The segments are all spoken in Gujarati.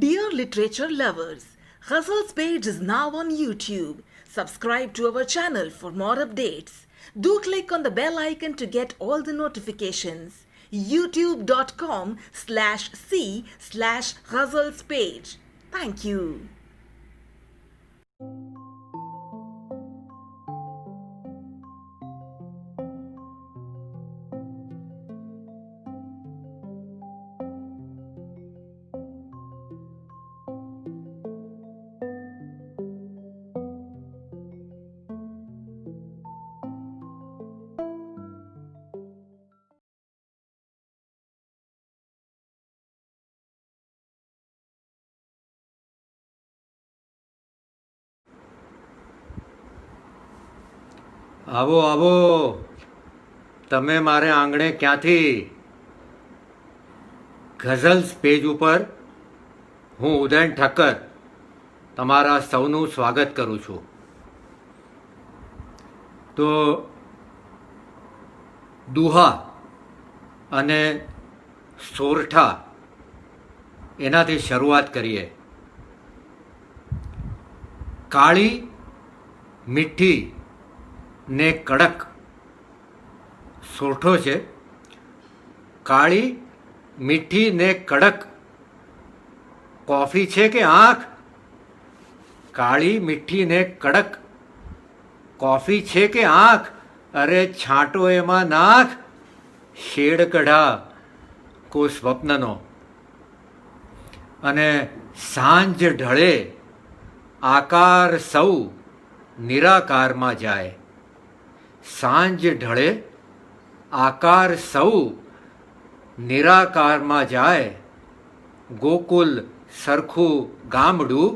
Dear literature lovers, Ghazals page is now on YouTube. Subscribe to our channel for more updates. Do click on the bell icon to get all the notifications. youtube.com/c/Ghazals page. Thank you. આવો આવો, તમે મારે આંગણે ક્યાંથી? ગઝલ્સ પેજ ઉપર હું ઉદયન ઠક્કર તમારા સૌનું સ્વાગત કરું છું. તો દુહા અને સોરઠા એનાથી શરૂઆત કરીએ. કાળી મીઠી ને કડક સોરઠો છે. કાળી મીઠી ને કડક કોફી છે કે આંખ? કાળી મીઠી ને કડક કોફી છે કે આંખ? અરે છાંટો એમાં નાખ, શેડ કઢા કો સ્વપ્નનો. અને સાંજ ઢળે આકાર સૌ નિરાકારમાં જાય. સાંજ ઢળે આકાર સૌ નિરાકારમાં જાય. ગોકુલ સરખું ગામડું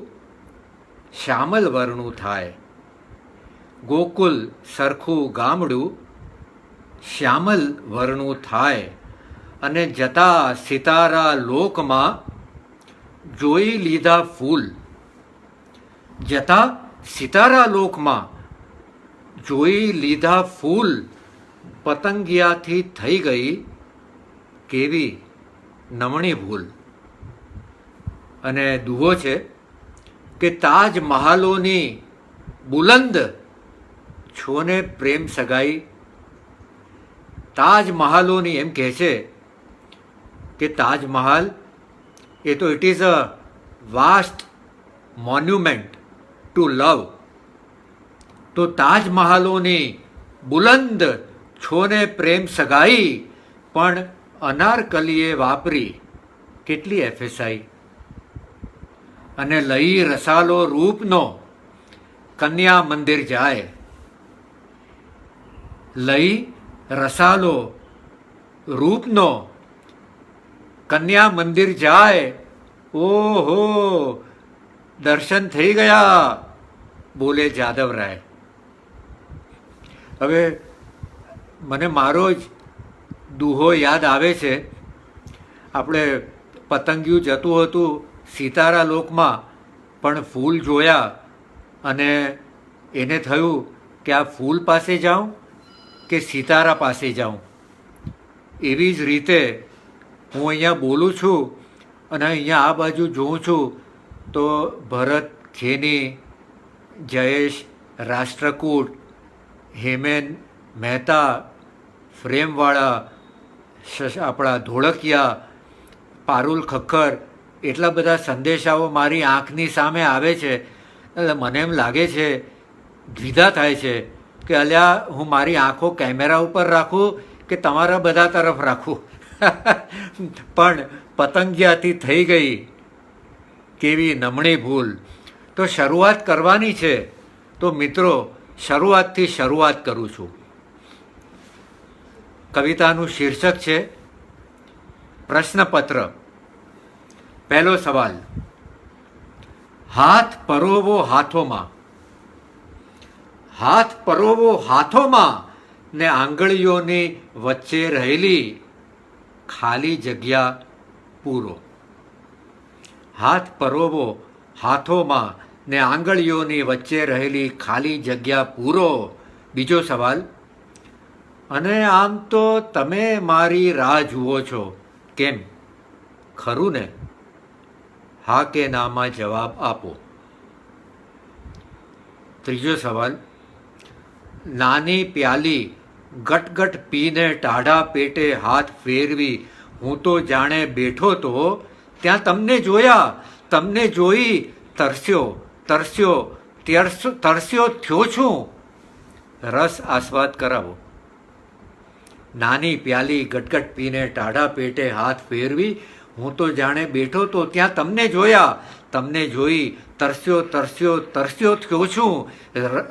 શ્યામલ વર્ણું થાય. ગોકુલ સરખું ગામડું શ્યામલ વર્ણું થાય. અને જતા સિતારા લોકમાં જોઈ લીધા ફૂલ. જતા સિતારા લોકમાં જોઈ લીધા ફૂલ. પતંગિયાથી થઈ ગઈ કેવી નમણી ભૂલ. અને દુહો છે કે તાજ મહાલોની બુલંદ છોને પ્રેમ સગાઈ. તાજ મહાલોની એમ કહે છે કે તાજમહાલ એ તો it is a vast monument two લવ. તો તાજમહાલોની બુલંદ છોને પ્રેમ સગાઈ, પણ અનારકલીએ વાપરી કેટલી એફએસઆઈ. અને લઈ રસાલો રૂપનો કન્યા મંદિર જાય. લઈ રસાલો રૂપનો કન્યા મંદિર જાય. ઓહો, દર્શન થઈ ગયા, બોલે જાદવરાય. હવે મને મારો જ દુહો યાદ આવે છે. આપણે પતંગિયું જતું હતું સિતારા લોકમાં, પણ ફૂલ જોયા અને એને થયું કે આ ફૂલ પાસે જાઉં કે સિતારા પાસે જાઉં. એવી જ રીતે હું અહીંયા બોલું છું અને અહીંયા આ બાજુ જોઉં છું તો ભરત ખેની, જયેશ રાષ્ટ્રકૂટ, હેમેન મહેતા, ફ્રેમવાળા, આપણા ધોળકિયા, પારુલ ખખ્ખર, એટલા બધા સંદેશાઓ મારી આંખની સામે આવે છે. એટલે મને એમ લાગે છે, દ્વિધા થાય છે કે અલ્યા હું મારી આંખો કેમેરા ઉપર રાખું કે તમારા બધા તરફ રાખું. પણ પતંગિયાથી થઈ ગઈ કેવી નમણી ભૂલ. તો શરૂઆત કરવાની છે તો મિત્રો શરૂઆતથી શરૂઆત કરું છું. કવિતાનું શીર્ષક છે પ્રશ્નપત્ર. પહેલો સવાલ. હાથ પરોવો હાથોમાં. હાથ પરોવો હાથોમાં ને આંગળીઓની વચ્ચે રહેલી ખાલી જગ્યા પૂરો. હાથ પરોવો હાથોમાં ને આંગળીઓની વચ્ચે રહેલી ખાલી જગ્યા પૂરો. બીજો સવાલ. અને આમ તો તમે મારી રાહ જુઓ છો, કેમ? ખરું ને? હા કે નામાં જવાબ આપો. ત્રીજો સવાલ, નાની પ્યાલી ગટગટ પીને ટાઢા પેટે હાથ ફેરવી હું તો જાણે બેઠો તો ત્યાં તમને જોયા, તમને જોઈ તરસ્યો તરસ્યો તરસ્યો થયો છું. રસ આસ્વાદ કરાવો. નાની પ્યાલી ગટગટ પીને ટાઢા પેટે હાથ ફેરવી હું તો જાણે બેઠો તો ત્યાં તમને જોયા, તમને જોઈ તરસ્યો તરસ્યો તરસ્યો થયો છું.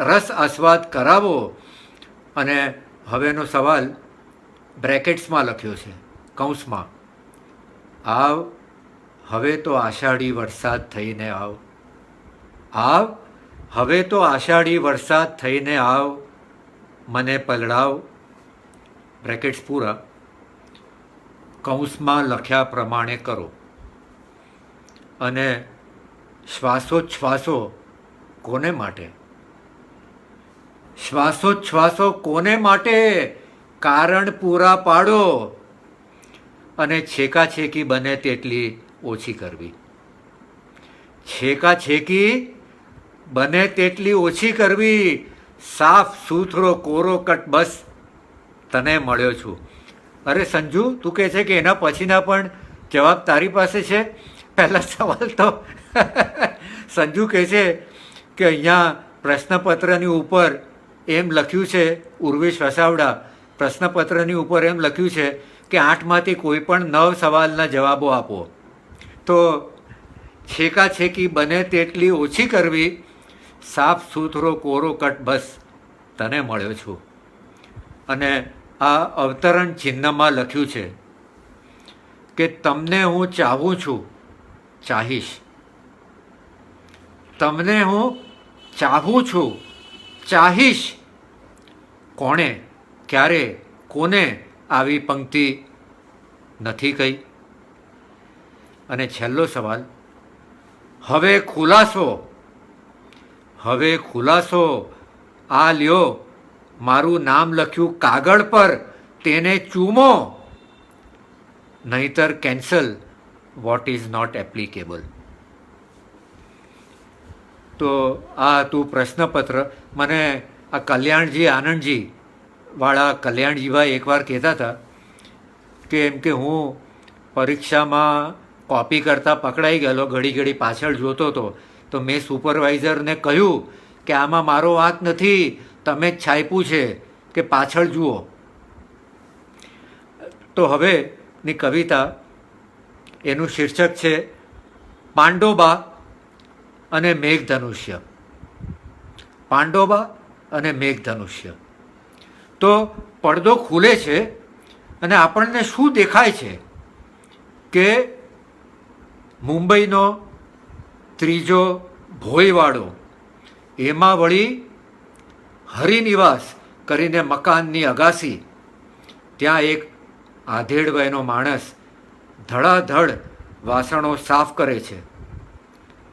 રસ આસ્વાદ કરાવો. અને હવેનો સવાલ બ્રેકેટ્સમાં લખ્યો છે, કૌંસમાં. આવ હવે તો આષાઢી વરસાદ થઈને આવ. આવ હવે તો આષાઢી વરસાદ થઈને આવ, મને પલડાવ. બ્રેકેટ્સ પૂરા. કૌંસમાં લખ્યા પ્રમાણે કરો. અને શ્વાસોચ્છ્વાસો કોને માટે? શ્વાસોચ્છ્વાસો કોને માટે? કારણ પૂરા પાડો. અને છેકાછેકી બને તેટલી ઓછી કરવી. છેકાછેકી બને તેટલી ઓછી કરવી. સાફ સુથરો કોરો કટ બસ તને મળ્યો છું. અરે સંજુ, તું કહે છે કે એના પછીના પણ જવાબ તારી પાસે છે? પહેલા સવાલ તો સંજુ કહે છે કે અહીંયા પ્રશ્નપત્રની ઉપર એમ લખ્યું છે, ઉર્વેશ વસાવડા, પ્રશ્નપત્રની ઉપર એમ લખ્યું છે કે 8માંથી કોઈ પણ 9 સવાલના જવાબો આપો. તો છેકાછેકી બને તેટલી ઓછી કરવી, સાફ સુથરો કોરો કટ બસ તને મળ્યો છું. અને આ અવતરણ ચિહ્નમાં લખ્યું છે કે તમને હું ચાહું છું, ચાહીશ. તમને હું ચાહું છું, ચાહીશ. કોણે, ક્યારે, કોને આવી પંક્તિ નથી કહી? અને છેલ્લો સવાલ, હવે ખુલાસો, હવે ખુલાસો. આ લ્યો મારું નામ લખ્યું કાગળ પર, તેને ચૂમો, નહીતર cancel. What is not applicable. તો આ હતું પ્રશ્નપત્ર. મને આ કલ્યાણજી આનંદજી વાળા કલ્યાણજીભાઈ એકવાર કહેતા હતા કે એમ કે હું પરીક્ષામાં કોપી કરતાં પકડાઈ ગયેલો, ઘડી ઘડી પાછળ જોતો હતો. તો મેં સુપરવાઇઝરને કહ્યું કે આમાં મારો વાંક નથી, તમે જ છાપ્યું છે, કે પાછળ જુઓ. તો હવેની કવિતા, એનું શીર્ષક છે પાંડોબા અને મેઘધનુષ્ય. પાંડોબા અને મેઘધનુષ્ય. તો પડદો ખુલે છે અને આપણને શું દેખાય છે કે મુંબઈનો ત્રીજો ભોયવાડો, એમાં વળી હરિનિવાસ કરીને મકાનની અગાસી, ત્યાં એક આધેડ વયનો માણસ ધડાધડ વાસણો સાફ કરે છે.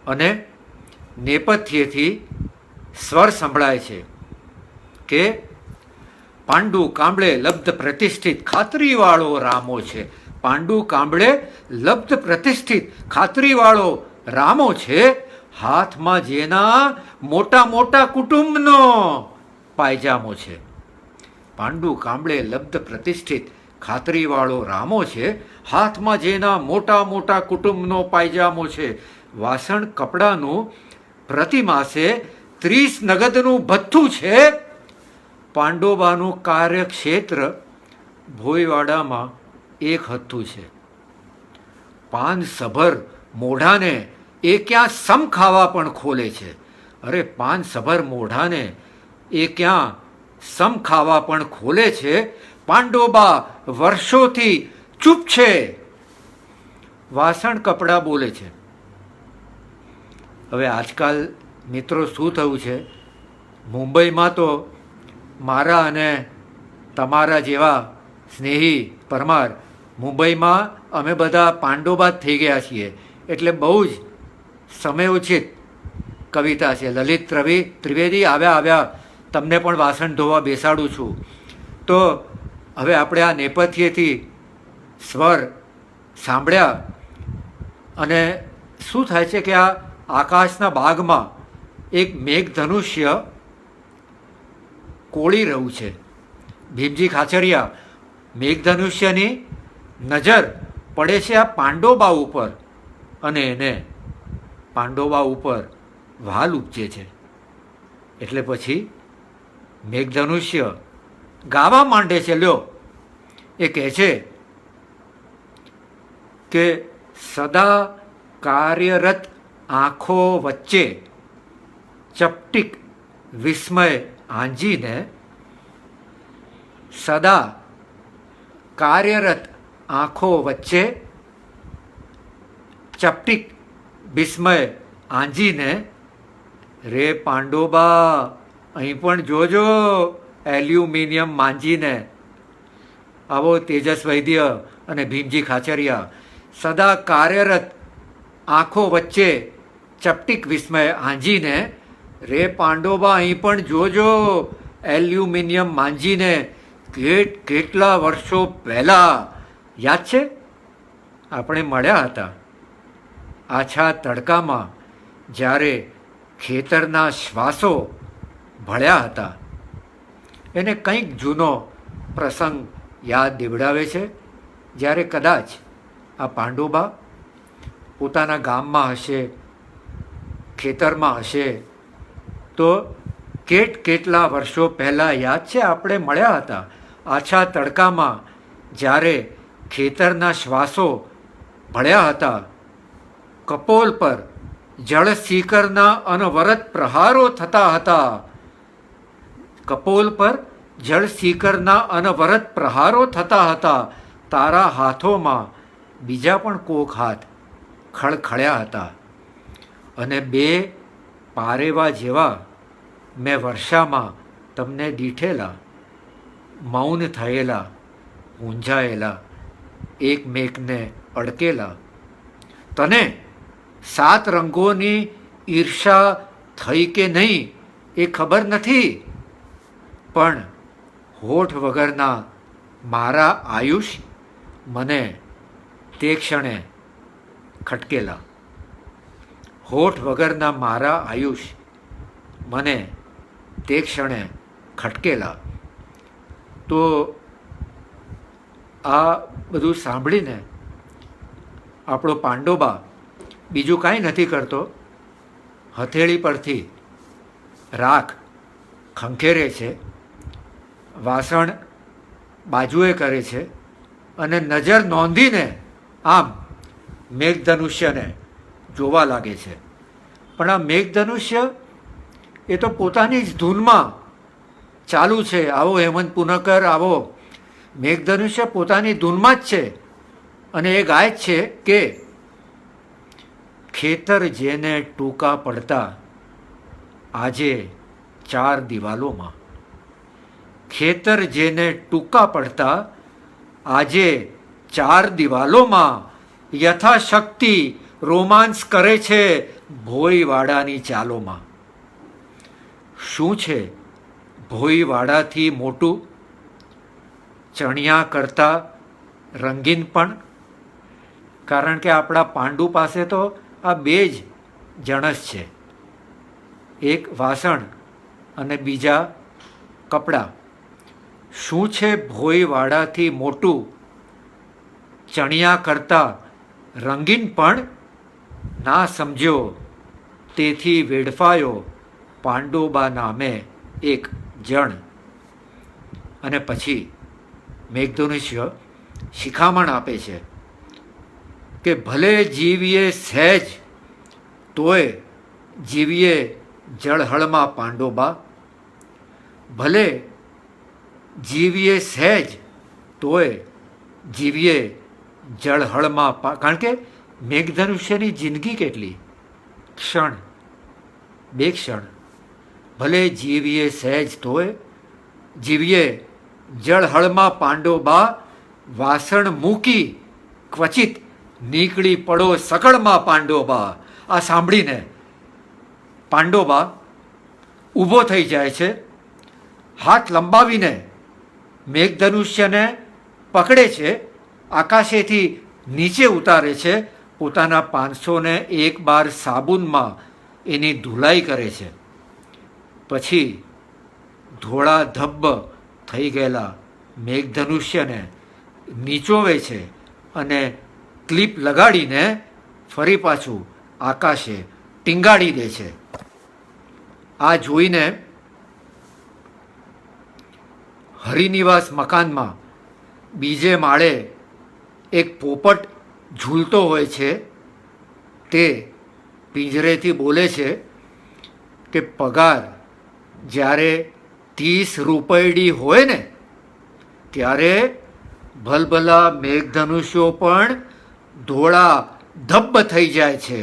અને નેપથ્યથી સ્વર સંભળાય છે કે પાંડુ કાંબળે લબ્ધ પ્રતિષ્ઠિત ખાતરીવાળો રામો છે. પાંડુ કાંબળે લબ્ધ પ્રતિષ્ઠિત ખાતરીવાળો રામો છે. હાથમાં જેના મોટા મોટા કુટુંબનો પાયજામો છે. પાંડુ કાંબળે લબ્ધ પ્રતિષ્ઠિત ખાતરીવાળો રામો છે. હાથમાં જેના મોટા મોટા કુટુંબનો પાયજામો છે. વાસણ કપડાનું પ્રતિ માસે 30 નગદનું ભથ્થું છે. પાંડોબાનું કાર્યક્ષેત્ર ભોયવાડામાં 1 હથ્થું છે. પાન સભર મોઢાને એ ક્યાં સમ ખાવા પણ ખોલે છે. અરે પાન સભર મોઢાને એ ક્યાં સમ ખાવા પણ ખોલે છે. પાંડોબા વર્ષોથી ચૂપ છે. વાસણ કપડાં બોલે છે. હવે આજકાલ મિત્રો શું થયું છે, મુંબઈમાં તો મારા અને તમારા જેવા સ્નેહી પરમાર, મુંબઈમાં અમે બધા પાંડોબા જ થઈ ગયા છીએ. એટલે બહુ જ સમયોચિત કવિતા છે. લલિત ત્રિવેદી આવ્યા, તમને પણ વાસણ ધોવા બેસાડું છું. તો હવે આપણે આ નેપથ્યથી સ્વર સાંભળ્યા અને શું થાય છે કે આ આકાશના ભાગમાં એક મેઘધનુષ્ય કોળી રહ્યું છે. ભીમજી ખાચરિયા મેઘધનુષ્યની નજર પડે છે આ પાંડોબા ઉપર અને એને પાંડોબા ઉપર વાલ ઉપજે છે. એટલે પછી મેઘધનુષ્ય ગાવા માંડે છે. લ્યો, એ કહે છે કે સદા કાર્યરત આંખો વચ્ચે ચપટીક વિસ્મય આંજીને, સદા કાર્યરત આંખો વચ્ચે ચપટીક વિસ્મય આંજીને, રે પાંડોબા અહીં પણ જોજો એલ્યુમિનિયમ માંજીને. આવો તેજસ વૈદ્ય અને ભીમજી ખાચરિયા સદા કાર્યરત આંખો વચ્ચે ચપટીક વિસ્મય આંજીને, રે પાંડોબા અહીં પણ જોજો એલ્યુમિનિયમ માંજીને. કેટલા વર્ષો પહેલાં યાદ છે આપણે મળ્યા હતા આછા તડકામાં, જ્યારે ખેતરના શ્વાસો ભળ્યા હતા. એને કંઈક જૂનો પ્રસંગ યાદ દેવડાવે છે, જ્યારે કદાચ આ પાંડોબા પોતાના ગામમાં હશે, ખેતરમાં હશે, તો કેટલા વર્ષો પહેલાં યાદ છે આપણે મળ્યા હતા આછા તડકામાં, જ્યારે ખેતરના શ્વાસો ભળ્યા હતા. કપોલ પર જળશીકરના અનવરત પ્રહારો થતા હતા. કપોલ પર જળશીકરના અનવરત પ્રહારો થતા હતા. તારા હાથોમાં બીજા પણ કોક હાથ ખળખળ્યા હતા. અને બે પારેવા જેવા મેં વર્ષામાં તમને દીઠેલા, મૌન થયેલા, ઊંઝાયેલા, એકમેકને અડકેલા. તને 7 રંગોની ઈર્ષા થઈ કે નહીં એ ખબર નથી, પણ હોઠ વગરના મારા આયુષ મને તે ક્ષણે ખટકેલા. હોઠ વગરના મારા આયુષ મને તે ક્ષણે ખટકેલા. તો આ બધું સાંભળીને આપણો પાંડોબા બીજું કાંઈ નથી કરતો, હથેળી પરથી રાખ ખંખેરે છે, વાસણ બાજુએ કરે છે અને નજર નોંધીને આમ મેઘધનુષ્યને જોવા લાગે છે. પણ આ મેઘધનુષ્ય એ તો પોતાની જ ધૂનમાં ચાલુ છે. આવો હેમંત પુનકર, આવો. મેઘધનુષ્ય પોતાની ધૂનમાં જ છે અને એ ગાય છે કે ખેતર જેને ટૂંકા પડતા આજે 4 દિવાલોમાં, ખેતર જેને ટૂંકા પડતા આજે 4 દિવાલોમાં, યથાશક્તિ રોમાંસ કરે છે ભોયવાડાની ચાલોમાં. શું છે ભોયવાડાથી મોટું? ચણિયા કરતાં રંગીન પણ. કારણ કે આપણા પાંડુ પાસે તો આ 2 જ જણસ છે, એક વાસણ અને બીજા કપડાં. શું છે ભોયવાડાથી મોટું? ચણિયા કરતાં રંગીન પણ. ના સમજ્યો તેથી વેડફાયો પાંડોબા નામે એક જણ. અને પછી મેઘધનુષ્ય શિખામણ આપે છે કે ભલે જીવીએ સહેજ તોય જીવીએ જળહળમાં પાંડોબા. ભલે જીવીએ સહેજ તોય જીવીએ જળહળમાં. કારણ કે મેઘધનુષ્યની જિંદગી કેટલી? ક્ષણ, 2 ક્ષણ. ભલે જીવીએ સહેજ તોય જીવીએ જળહળમાં પાંડોબા. વાસણ મૂકી ક્વચિત નીકળી પડો સકળમાં પાંડોબા. આ સાંભળીને પાંડોબા ઊભો થઈ જાય છે, હાથ લંબાવીને મેઘધનુષ્યને પકડે છે, આકાશેથી નીચે ઉતારે છે પોતાના 501 બાર સાબુનમાં એની ધુલાઈ કરે છે. પછી ધોળા ધબ્બ થઈ ગયેલા મેઘધનુષ્યને નીચોવે છે અને ક્લિપ લગાડીને ફરી પાછું આકાશે ટીંગાડી દે છે. આ જોઈને હરિનિવાસ મકાનમાં બીજે માળે એક પોપટ ઝૂલતો હોય છે. તે પિંજરેથી બોલે છે કે પગાર જ્યારે 30 રૂપિયડી હોય ને ત્યારે ભલભલા મેઘધનુષ્યો પણ ધોળા ધબ્બ થઈ જાય છે.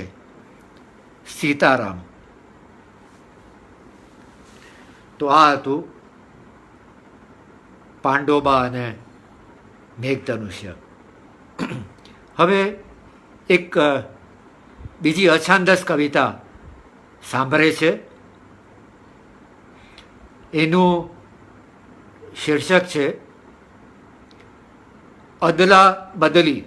સીતારામ. તો આ હતું પાંડોબા અને મેઘધનુષ્ય. હવે એક બીજી અછાંદસ કવિતા સાંભળે છે. એનું શીર્ષક છે અદલા બદલી.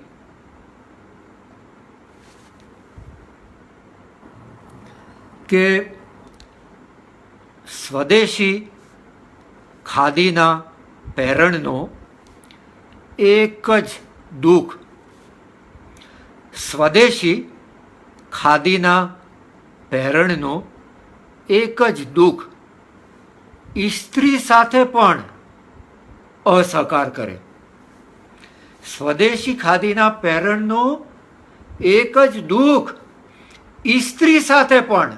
કે સ્વદેશી ખાદીના પહેરણનો એક જ દુઃખ. સ્વદેશી ખાદીના પહેરણનો એક જ દુઃખ ઇસ્ત્રી સાથે પણ અસહકાર કરે. સ્વદેશી ખાદીના પહેરણનો એક જ દુઃખ ઇસ્ત્રી સાથે પણ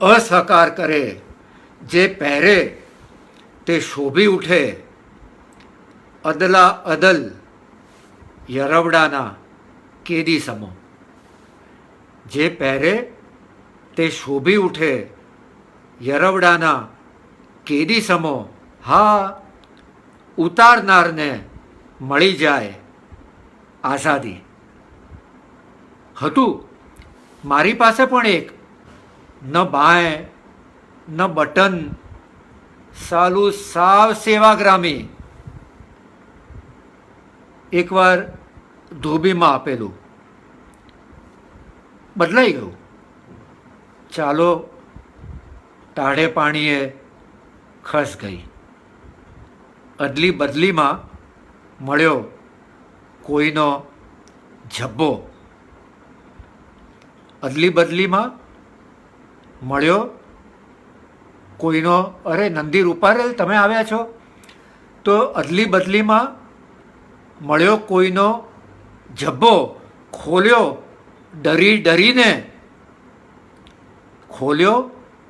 અસહકાર કરે. જે પહેરે તે શોભી ઉઠે અદલા અદલ યરવડાના કેદી સમો. જે પહેરે તે શોભી ઉઠે યરવડાના કેદી સમો. હા, ઉતારનારને મળી જાય આઝાદી. હતું મારી પાસે પણ એક, ન બાંય ન બટન, સાલું સાવ સેવાગ્રામી. એકવાર ધોબીમાં આપેલું, બદલાઈ ગયું. ચાલો ટાઢે પાણીએ ખસ ગઈ. અદલી બદલીમાં મળ્યો કોઈનો જબ્બો. અદલી બદલીમાં મળ્યો કોઈનો, અરે નંદી રૂપારેલ તમે આવ્યા છો. તો અદલી બદલીમાં મળ્યો કોઈનો જબ્બો. ખોલ્યો ડરી ડરીને, ખોલ્યો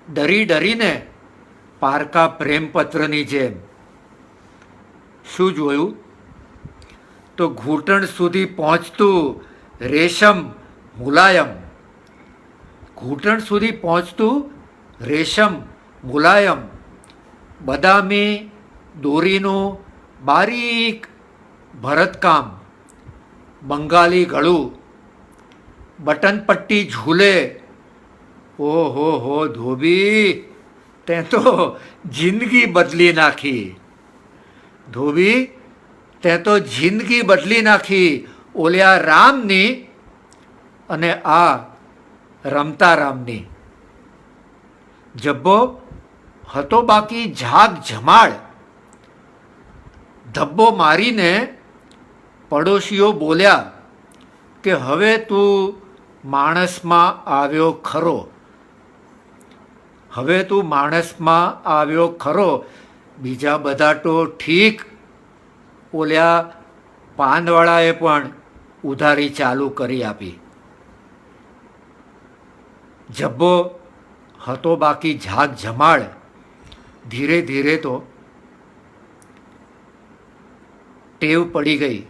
ડરી ડરીને પારકા પ્રેમપત્રની જેમ. શું જોયું? તો ઘૂંટણ સુધી પહોંચતું રેશમ મુલાયમ. ઘૂંટણ સુધી પહોંચતું રેશમ મુલાયમ, બદામી દોરીનું બારીક ભરતકામ, બંગાળી ગળું, બટન પટ્ટી ઝૂલે. ઓહો હો ધોબી, તે તો જિંદગી બદલી નાખી. ધોબી, તે તો જિંદગી બદલી નાખી ઓલ્યા રામની અને આ રમતા રામની. જબ્બો હતો બાકી ઝાગ ઝમાડ. ધબ્બો મારીને પડોશીઓ બોલ્યા કે હવે તું માણસમાં આવ્યો ખરો. હવે તું માણસમાં આવ્યો ખરો. બીજા બધા તો ઠીક, ઓલ્યા પાનવાળાએ પણ ઉધારી ચાલુ કરી આપી. જબ્બો હતો બાકી ઝાગ ઝમાડ. ધીરે ધીરે તો ટેવ પડી ગઈ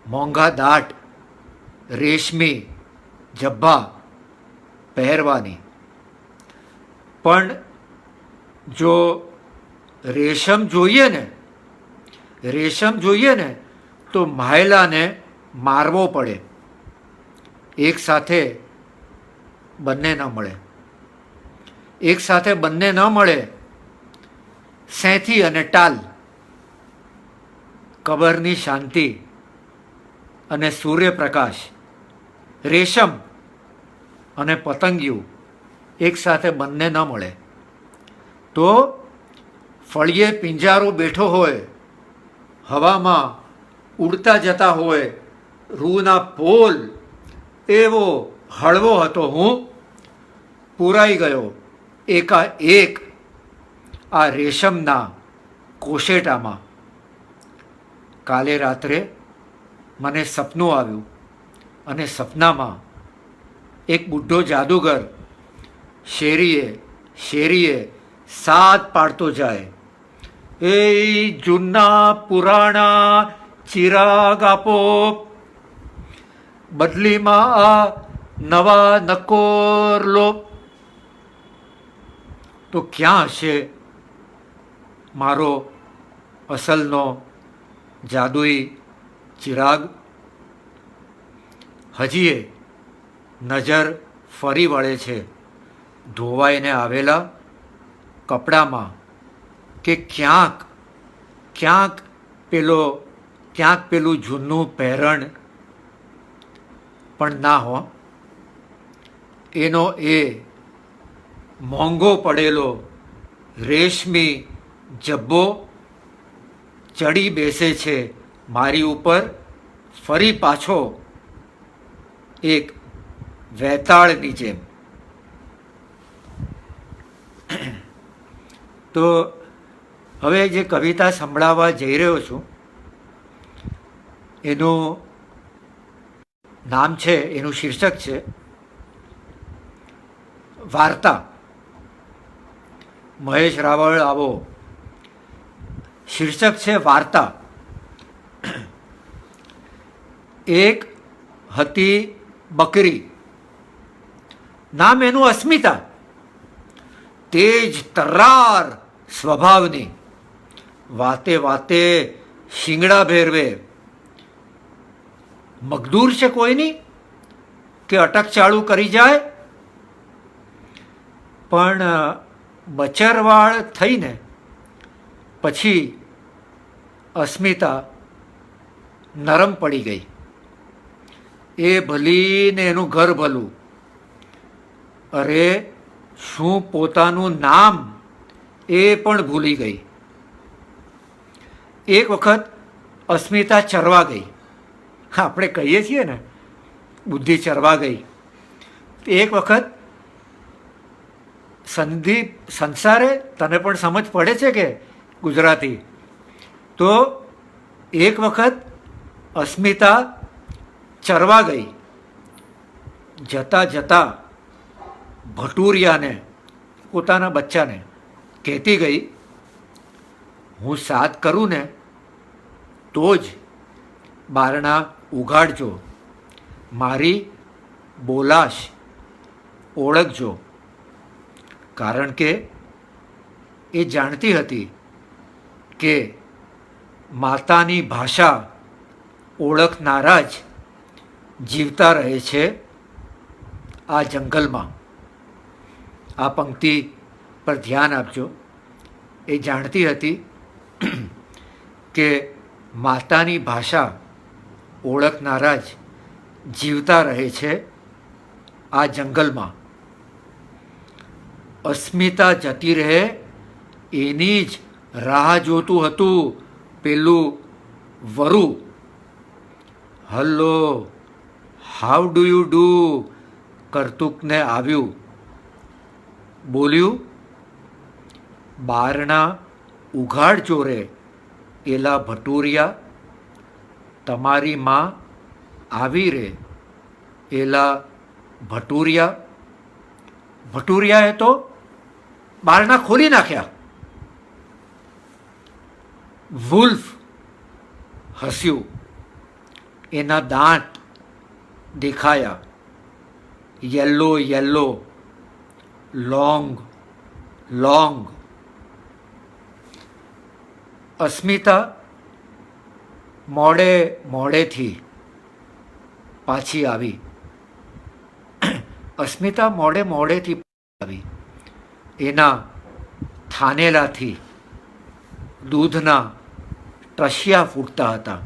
મોંઘા દાટ રેશમી જબ્બા પહેરવાની. પણ જો રેશમ જોઈએ ને, રેશમ જોઈએ ને તો મહિલાને મારવો પડે. એક સાથે બંને ન મળે. એક સાથે બંને ન મળે. સેંથી અને ટાલ, કબરની શાંતિ અને સૂર્યપ્રકાશ રેશમ અને પતંગિયું એકસાથે બંને ન મળે તો ફળિયે પિંજારો બેઠો હોય, હવામાં ઉડતા જતા હોય, રૂના પોલ એવો હળવો હતો હું, પૂરાઈ ગયો એકાએક આ રેશમના કોશેટામાં. કાલે રાત્રે મને સપનું આવ્યું અને સપનામાં એક બુઢો જાદુગર શેરીએ શેરીએ સાદ પાડતો જાય, એ જૂના પુરાણા ચિરાગ આપો, બદલીમાં આ નવા નકોર લો. તો ક્યાં હશે મારો અસલનો જાદુઈ ચિરાગ? હજીએ નજર ફરી વળે છે ધોવાઈને આવેલા કપડામાં કે ક્યાંક પેલું જૂનું પહેરણ પણ ના હો, એનો એ મોંઘો પડેલો રેશમી જબ્બો ચડી બેસે છે મારી ઉપર ફરી પાછો એક વેતાળની જેમ. તો હવે જે કવિતા સંભળાવવા જઈ રહ્યો છું એનું નામ છે, એનું શીર્ષક છે વાર્તા. મહેશ રાવળ આવો. શીર્ષક છે વાર્તા. એક હતી બકરી, નામ એનું અસ્મિતા, તેજ તર્રાર સ્વભાવની, વાતે વાતે શિંગડા ભેરવે. મગદૂર છે કોઈની કે અટક ચાળું કરી જાય, પણ બચરવાળ થઈને પછી અસ્મિતા નરમ પડી ગઈ. એ ભલી ને એનું ઘર ભલું. અરે શું પોતાનું નામ એ પણ ભૂલી ગઈ. એક વખત અસ્મિતા ચરવા ગઈ. આપણે કહીએ છીએ ને બુદ્ધિ ચરવા ગઈ. એક વખત સંસારે તને પણ સમજ પડે છે કે ગુજરાતી? તો એક વખત અસ્મિતા ચરવા ગઈ. જતા જતા ભટુરિયાને, પોતાના બચ્ચાને કહેતી ગઈ, હું સાદ કરું ને તો જ બારણા ઉઘાડજો, મારી બોલાશ ઓળખજો. કારણ કે એ જાણતી હતી કે માતાની ભાષા ઓળખનારા જ જીવતા રહે છે આ જંગલમાં. આ પંક્તિ પર ધ્યાન આપજો. એ જાણતી હતી કે માતાની ભાષા ઓળખનારા જ જીવતા રહે છે આ જંગલમાં. અસ્મિતા જતી રહે એની જ રાહ જોતું હતું પેલું વરુ. Hello, how do you do કરતુકને આવ્યું. બોલ્યું, બારણા ઉઘાડજો રે એલા ભટુરિયા, તમારી માં આવી રે એલા ભટુરિયા. ભટુરિયાએ તો બારણા ખોલી નાખ્યા. વુલ્ફ હસ્યું, એના દાંત દેખાયા, યલો યલો, લોંગ લોંગ. અસ્મિતા મોડેથી પાછી આવી. અસ્મિતા મોડેથી આવી. એના થાનેલાથી દૂધના ટસિયા ફૂટતા હતા.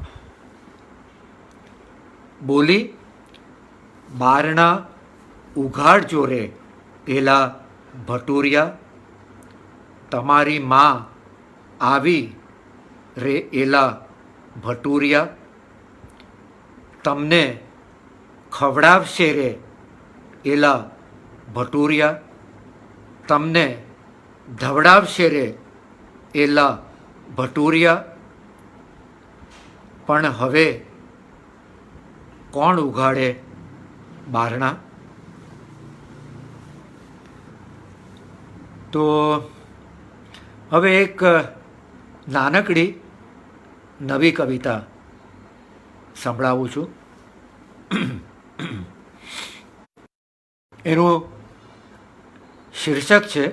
બોલી, બારણા ઉઘાડ જોરે એલા ભટુરિયા, તમારી માં આવી રે એલા ભટુરિયા, તમને ખવડાવશે રે એલા ભટુરિયા, તમને ધવડાવશે રે એલા ભટુરિયા, પણ હવે કોણ ઉઘાડે બારણા? તો હવે એક નાનકડી નવી કવિતા સંભળાવું છું. એનું શીર્ષક છે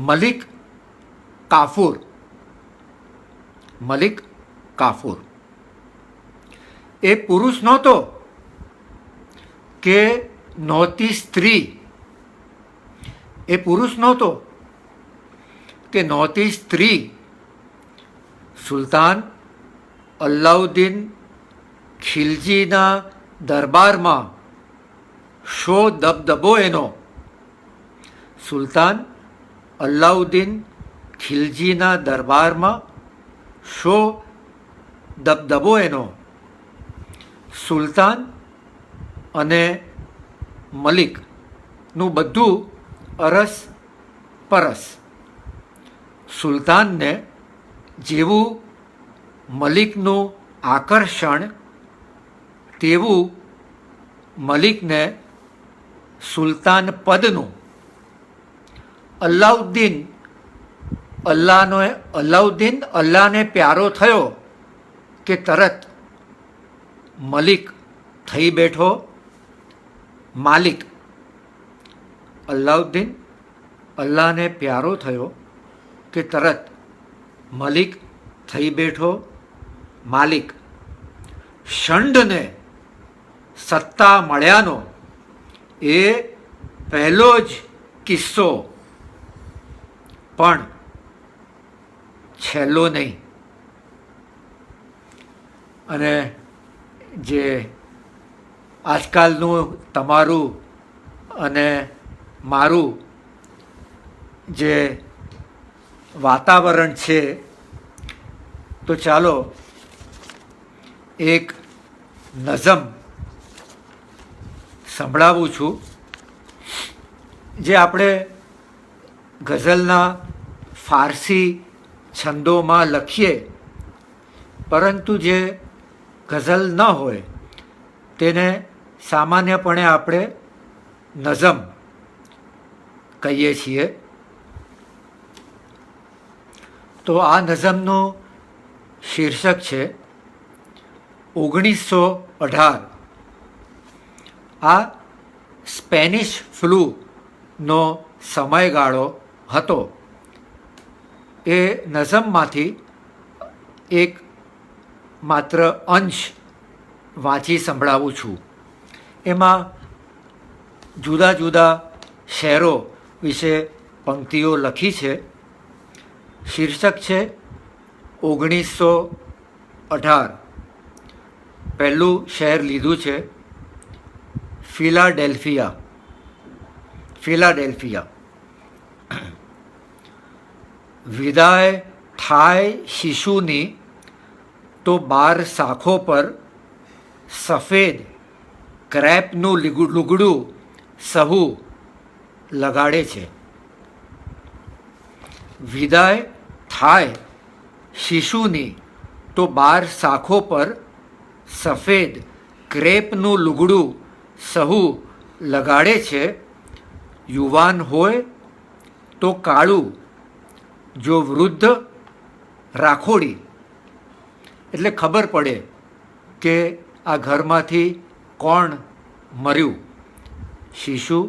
મલિક કાફુર. મલિક કાફુર એ પુરુષ નહોતો કે નહોતી સ્ત્રી, એ પુરુષ નહોતો કે નહોતી સ્ત્રી. સુલતાન અલાઉદ્દીન ખિલજીના દરબારમાં શો દબદબો એનો. સુલતાન અલાઉદ્દીન ખિલજીના દરબારમાં શો દબદબો એનો. સુલતાન અને મલિકનું બધું અરસ પરસ. સુલતાનને જેવું મલિકનું આકર્ષણ તેવું મલિકને સુલતાન પદનું. અલાઉદ્દીન અલ્લાહને પ્યારો થયો કે તરત મલિક થઈ બેઠો માલિક. અલાઉદ્દીન અલ્લાહને પ્યારો થયો કે તરત મલિક થઈ બેઠો માલિક. ષંઢને સત્તા મળ્યાનો એ પહેલો જ કિસ્સો, પણ છેલ્લો નહીં. અને જે આજકાલનું તમારું અને મારું જે વાતાવરણ છે, તો ચાલો એક નઝમ સંભળાવું છું જે આપણે ગઝલના ફારસી છંદોમાં લખીએ, પરંતુ જે ગઝલ ન હોય તેને સામાન્યપણે આપણે નઝમ કહીએ છીએ. તો આ નઝમનું શીર્ષક છે 1918. આ સ્પેનિશ ફ્લૂનો સમયગાળો હતો. એ નઝમમાંથી એક માત્ર અંશ વાંચી સંભળાવું છું. એમાં જુદા જુદા શહેરો વિશે પંક્તિઓ લખી છે. શીર્ષક છે 1918. પહેલું શહેર લીધું છે ફિલાડેલ્ફિયા. ફિલાડેલ્ફિયા. વિદાય થાય શિશુની તો બાર શાખો પર સફેદ ક્રેપનું લુગડું સહુ લગાડે છે. વિદાય થાય શિશુની તો બાર શાખો પર સફેદ ક્રેપનું લુગડું સહુ લગાડે છે. યુવાન હોય તો કાળું, જો વૃદ્ધ રાખોડી. એટલે ખબર પડે કે આ ઘરમાંથી કોણ મર્યું, શિશુ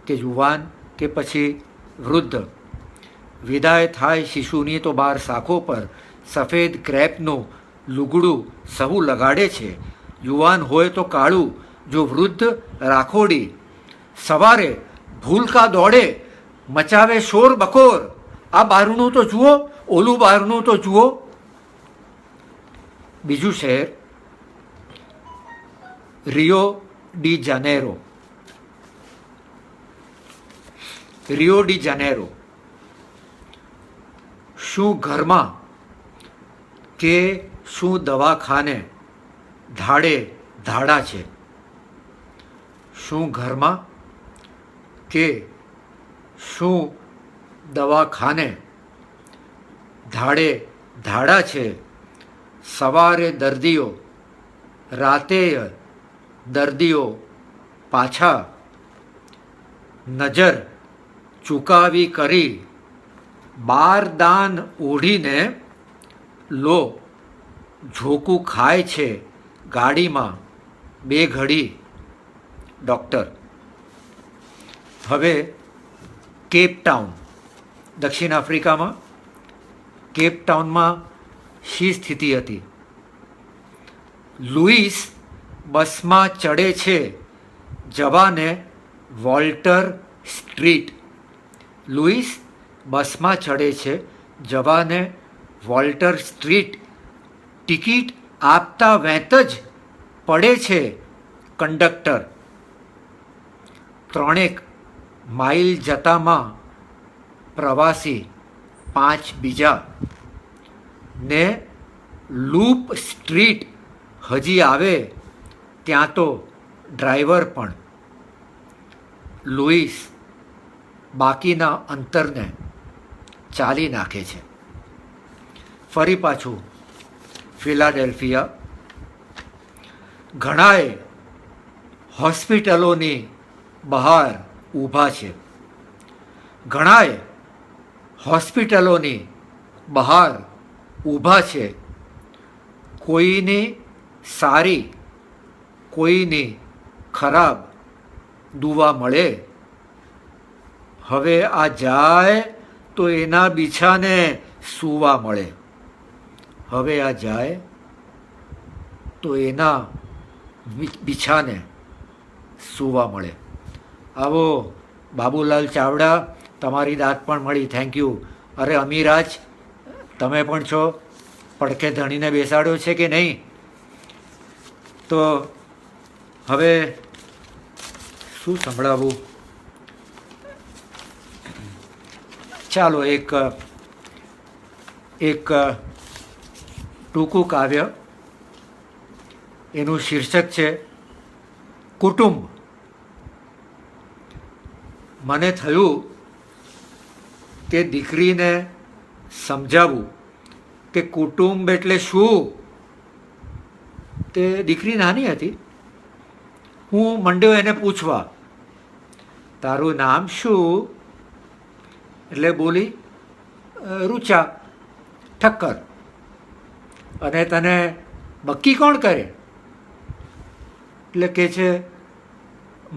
કે યુવાન કે પછી વૃદ્ધ. વિદાય થાય શિશુની તો બાર શાખો પર સફેદ ક્રેપનું લુગડું સહુ લગાડે છે. યુવાન હોય તો કાળું, જો વૃદ્ધ રાખોડી. સવારે ભૂલકા દોડે, મચાવે શોર બકોર. આ બારણું તો જુઓ, ઓલું બારણું તો જુઓ. બીજું શહેર Rio de Janeiro. Rio de Janeiro. શું ઘરમાં કે શું દવાખાને ધાડે ધાડા છે? શું ઘરમાં કે શું દવાખાને ધાડે ધાડા છે? સવારે દર્દીઓ, રાતે દર્દીઓ પાછા. નજર ચૂકાવી કરી બારદાન ઓઢીને લો ઝોકું ખાય છે ગાડીમાં બે ઘડી. ડૉક્ટર. હવે કેપટાઉન, દક્ષિણ આફ્રિકામાં કેપટાઉનમાં શી સ્થિતિ હતી? લુઈસ બસમાં ચડે છે જવાને વોલ્ટર સ્ટ્રીટ. લુઈસ બસમાં ચડે છે જવાને વોલ્ટર સ્ટ્રીટ. ટિકિટ આપતા વેંત જ પડે છે કંડક્ટર. 3 માઇલ જતામાં પ્રવાસી 5 બીજા. ને લૂપ સ્ટ્રીટ હજી આવે ત્યાં તો ડ્રાઈવર પણ. લુઈસ બાકીના અંતરને ચાલી નાખે છે. ફરી પાછું ફિલાડેલ્ફિયા. ઘણાએ હોસ્પિટલોની બહાર ઊભા છે. ઘણાએ હોસ્પિટલોની બહાર ઊભા છે. કોઈની સારી કોઈની ખરાબ દુવા મળે. હવે આ જાય તો એના બીછાને સૂવા મળે. હવે આ જાય તો એના બીછાને સૂવા મળે. આવો બાબુલાલ ચાવડા, તમારી દાંત પણ મળી, થેન્ક યુ. અરે અમીરાજ, તમે પણ છો, પડખે ધણીને બેસાડ્યો છે કે નહીં? તો હવે શું સંભળાવું? ચાલો એક ટૂંકું કાવ્ય. એનું શીર્ષક છે કુટુંબ. મને થયું કે દીકરીને સમજાવું કે કુટુંબ એટલે શું. તે દીકરી નાની હતી. હું મંડ્યો એને પૂછવા, તારું નામ શું? એટલે બોલી, રૂચા ઠક્કર. અને તને બક્કી કોણ કરે? એટલે કે છે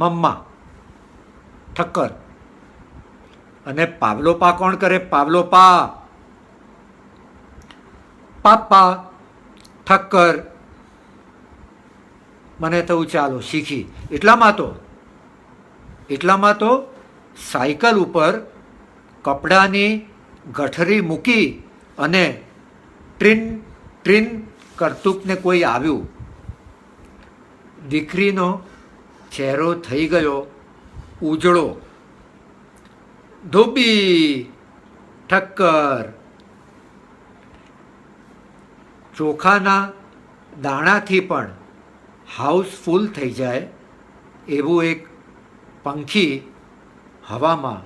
મમ્મા ઠક્કર. અને પાવલોપા કોણ કરે? પાવલોપા. પાપા ઠક્કર. મને તો ચાલો શીખી. એટલામાં તો સાયકલ ઉપર કપડાની ગઠરી મૂકી અને ટ્રીન ટ્રીન કરતૂકને કોઈ આવ્યું. દીકરીનો ચહેરો થઈ ગયો ઉજળો. ધોબી ઠક્કર. ચોખાના દાણાથી પણ હાઉસફુલ થઈ જાય એવું એક પંખી હવામાં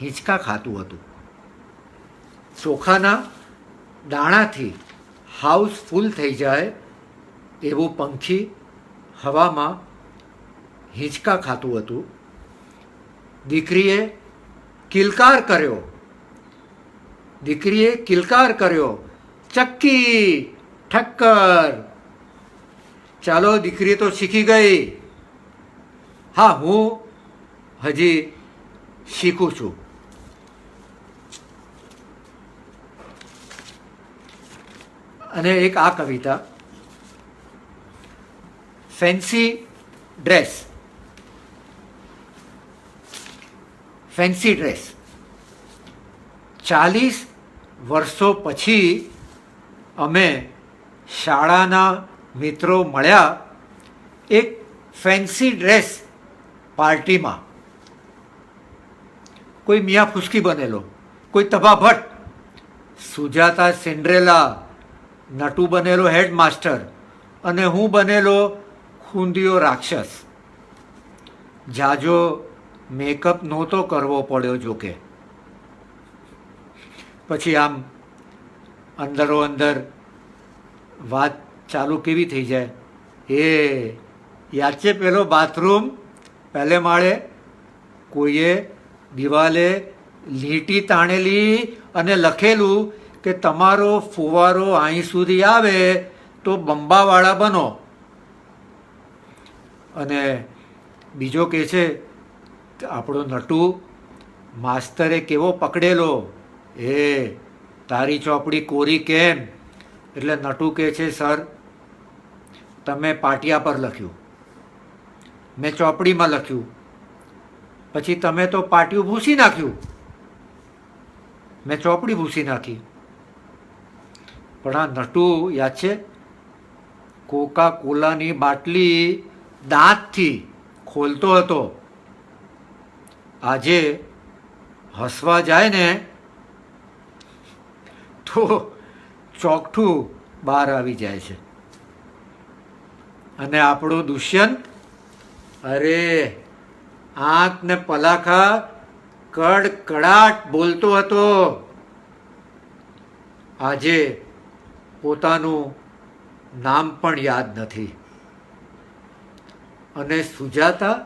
હિંચકા ખાતું હતું. ચોખાના દાણાથી હાઉસફુલ થઈ જાય એવું પંખી હવામાં હિંચકા ખાતું હતું. દીકરીએ કિલકાર કર્યો. ચક્કી ઠક્કર. ચાલો, દીકરી તો શીખી ગઈ. હા, હું હજી શીખું છું. અને એક આ કવિતા, ફેન્સી ડ્રેસ. 40 વર્ષો પછી અમે શાળાના મિત્રો મળ્યા એક ફેન્સી ડ્રેસ પાર્ટીમાં કોઈ મિયા ફુસકી બનેલો, કોઈ તબા ભટ્ટ, સુજાતા સિન્ડ્રેલા, નટુ બનેલો હેડમાસ્ટર અને હું બનેલો ખૂંદિયો રાક્ષસ. જાજો મેકઅપ નહોતો કરવો પડ્યો જોકે. પછી આમ અંદરો અંદર વાત ચાલુ કેવી થઈ જાય, એ યાદ છે પેલો બાથરૂમ પહેલે માળે કોઈએ દિવાલે લીટી તાણેલી અને લખેલું કે તમારો ફુવારો અહીં સુધી આવે તો બંબાવાળા બનો. અને બીજો કે છે આપણો નટુ માસ્તરે કેવો પકડેલો, એ તારી ચોપડી કોરી કેમ? એટલે નટુ કહે છે સર તમે પાટિયા પર લખ્યું, મેં ચોપડીમાં લખ્યું, પછી તમે તો પાટિયું ભૂસી નાખ્યું, મેં ચોપડી ભૂસી નાખી. પણ આ નટુ યાદ છે કોકા કોલાની બાટલી દાંતથી ખોલતો હતો. આજે હસવા જાય ને તો ચોકઠું બહાર આવી જાય છે. અને આપણો દુષ્યંત, અરે આંખ ને પલાખા કડકડાટ બોલતો હતો. આજે પોતાનું નામ પણ યાદ નથી. અને સુજાતા,